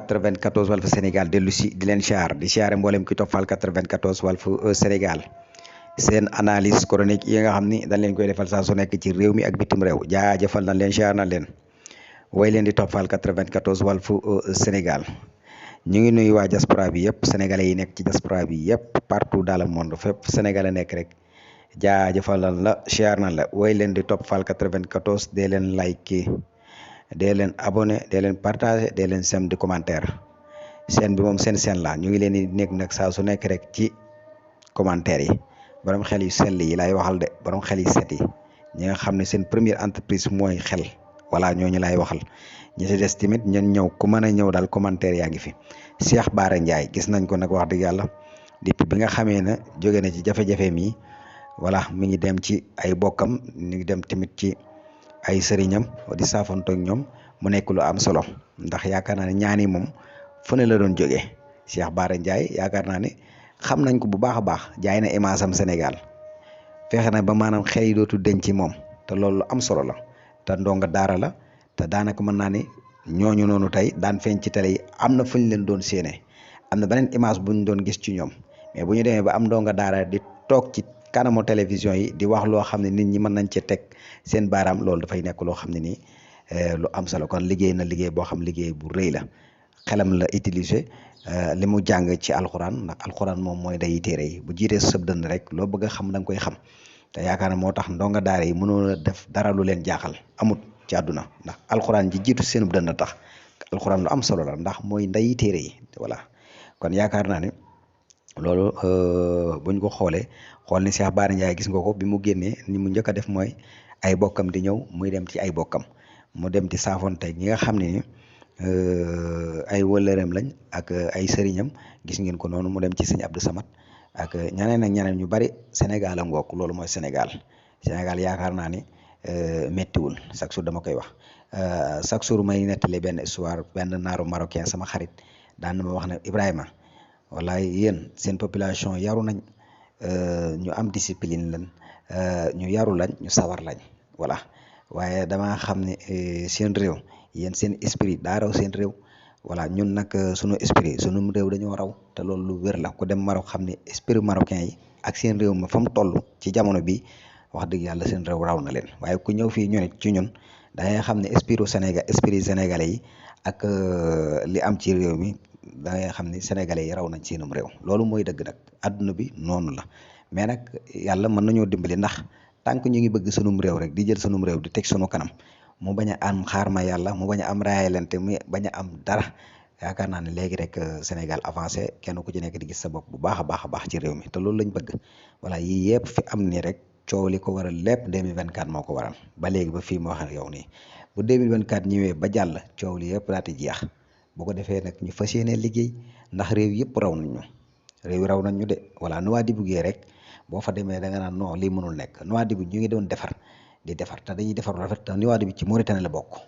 94 Walf Sénégal dellu si di leen di siyaare mboolem ki toppal 94 Walf Sénégal seen analyse chronique yi nga xam ni dañ leen koy defal saa su nekk ci réew mi ak bitim réew jaajëfal nañ leen siyaar nañ leen way leen di toppal 94 Walf Sénégal ñu ngi nuyu waa diaspora bi yëpp sénégalais yi nekk ci diaspora bi yëpp partout dans le monde fépp sénégalais nekk rek jaajëfal nañ la siyaar nañ la way leen di toppal 94 dee leen like dee leen abonné dee leen partagé dee leen sem di commentaire seen bi moom seen la ñu ngi leen di nekk nag saa su nekk rek ci commentaire yi borom xel yu sell yi laay waxal de borom xel yu set yi ñi nga xam ne seen première entreprise mooy xel voilà ñooñu laay waxal ñi si des tamit ñun ñëw ku mën a ñëw daal commentaire yaa ngi fi Cheikh Bara Ndiaye gis nañ ko nag wax dëgg yàlla depuis bi nga xamee ne jóge na ci jafe-jafe mi voilà mi ngi dem ci ay bokkam mi ngi dem tamit ci ay sëriñam di saafanto ak ñoom mu nekk lu am solo ndax yaakaar naa ne ñaani moom fu ne la doon jógee Cheikh Bara Ndiaye yaakaar naa ne xam nañ ko bu baax a baax jaay na image am Sénégal fexe na ba maanaam xel yi dootu denc ci moom te loolu lu am solo la te ndonga daara la te daanaka mën naa ne ñooñu noonu tey daan feeñ ci télé yi am na fu ñu leen doon séenee am na beneen image bu ñu doon gis ci ñoom mais bu ñu demee ba am ndonga daara di toog ci kanamu télévision yi di wax loo xam ne nit ñi mën nañ ci teg seen baaraam loolu dafay nekk loo xam ne nii lu am solo kon liggéey na liggéey boo xam liggéey bu rëy la xelam la utiliser li mu jàng ci alxuraan ndax alxuraan moom mooy day téere yi bu jiitee sëb dënd rek loo bëgg a xam da nga koy xam te yaakaar na moo tax ndonga daara yi mënoo def dara lu leen jaaxal amut ci àdduna ndax alxuraan ji jiitu seenub dënd tax alxuraan lu am solo la ndax mooy nday téere yi voilà kon yaakaar naa ne loolu buñ ko xoolee xool ni Cheikh Bara Ndiaye gis nga ko bi mu génnee ni mu njëkk a def mooy ay bokkam di ñëw muy dem ci ay bokkam mu dem ci saafonte ñi nga xam ne ni ay wëllëreem lañ ak ay sëriñam gis ngeen ko noonu mu dem ci sëñ Abdou Samad ak ñeneen ak ñeneen ñu bari Sénégal a ngook loolu mooy Sénégal yaakaar naa ni méttiwul chaque jour dama koy wax chaque jour may nettali benn histoire benn naaru marocain sama xarit daan na ma wax ne Ibrahima wallaay yéen seen population yaru nañ ñu am discipline lañ ñu yaru lañ ñu sawar lañ voilà waaye dama xam ne seen réew yéen seen esprit daa raw seen réew voilà ñun nag sunu esprit sunu réew dañoo raw te loolu lu wér la ku dem Maroc xam ne esprit marocain yi ak seen réew ma fa mu toll ci jamono bi wax dëgg yàlla seen réew raw na leen waaye ku ñëw fii ñun ci ñun da ngay xam ne esprit sénégalais yi ak li am ci réew mi da ngay xam ni sénégalais yi raw nañ seenum réew loolu mooy dëgg nag adduna bi noonu la mais nag yàlla mën nañoo dimbali ndax tant que ñu ngi bëgg sunum réew rek di jël sunum réew di teg sunu kanam mu bañ a am xaar ma yàlla mu bañ a am raayalante mu bañ a am dara yaakaar naa ne léegi rek Sénégal avancé kenn ku ci nekk di gis sa bopp bu baax a baax ci réew mi te loolu lañ bëgg voilà yii yëpp fi am ni rek coow li ko waral lépp 2024 moo ko waral ba léegi ba fii mu wax ak yow nii bu 2024 ñëwee ba jàll coow li yëpp daati jeex bu ko defee nag ñu fas yéene liggéey ndax réew yëpp raw nañ ñu réew raw nañ ñu de voilà nu waa di buggee rek boo fa demee da nga naan non lii mënul nekk Nouadhibou ñu ngi doon defar di defar te dañuy defar rafet te Nouadhibou ci Mauritanie la bokk.